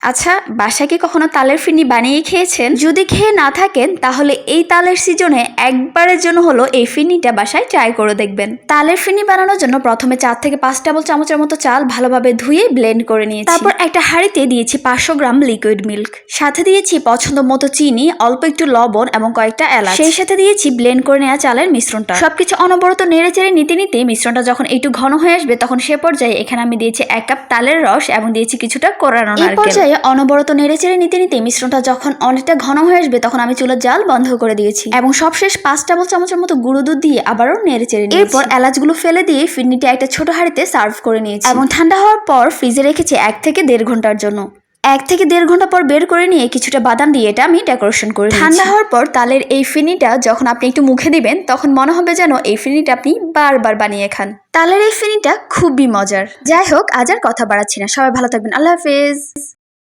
আচ্ছা, বাসায় কি কখনো তালের ফিরনি বানিয়ে খেয়েছেন? যদি খেয়ে না থাকেন তাহলে এই তালের সিজনে একবারের জন্য হলো এই ফিরনিটা বাসায় ট্রাই করে দেখবেন। তালের ফিরনি বানানোর জন্য প্রথমে 4 থেকে 5 টেবিল চামচের মতো চাল ভালোভাবে ধুয়ে ব্লেন্ড করে নিয়েছি। তারপর একটা হাঁড়িতে দিয়েছি 500 গ্রাম লিকুইড মিল্ক, সাথে দিয়েছি পছন্দ মতো চিনি, অল্প একটু লবণ এবং কয়েকটা এলাচ। সেই সাথে দিয়েছি ব্লেন্ড করে নেওয়া চালের মিশ্রণটা। সবকিছু অনবরত নেড়ে চেড়ে নিতে নিতে মিশ্রণটা যখন একটু ঘন হয়ে আসবে তখন সে পর্যায়ে এখানে আমি দিয়েছি 1 কাপ তালের রস এবং দিয়েছি কিছুটা কোরানো নারকেল। অনবরত নেড়েচেড়ে নিতে নিতে মিশ্রণটা যখন অনেকটা ঘন হয়ে আসবে তখন আমি চুলার জাল বন্ধ করে দিয়েছি এবং সবশেষ 5 টেবিল চামচের মতো গুঁড়ো দুধ দিয়ে আবারও নেড়েচেড়ে নিয়েছি। এরপর এলাচগুলো ফেলে দিয়ে ফিরনিটা একটা ছোট হাঁড়িতে সার্ভ করে নিয়েছি এবং ঠান্ডা হওয়ার পর ফ্রিজে রেখেছি 1 থেকে 1.5 ঘন্টার জন্য। 1 থেকে 1.5 ঘন্টা পর বের করে নিয়ে কিছুটা বাদাম দিয়ে এটা আমি ডেকোরেশন করে ঠান্ডা হওয়ার পর তালের এই ফিরনিটা যখন আপনি একটু মুখে দিবেন তখন মনে হবে যেন এই ফিরনিটা আপনি বারবার বানিয়ে খান। তালের এই ফিরনিটা খুবই মজার। যাই হোক, আজ আর কথা বাড়াচ্ছি না, সবাই ভালো থাকবেন, আল্লাহ হাফেজ।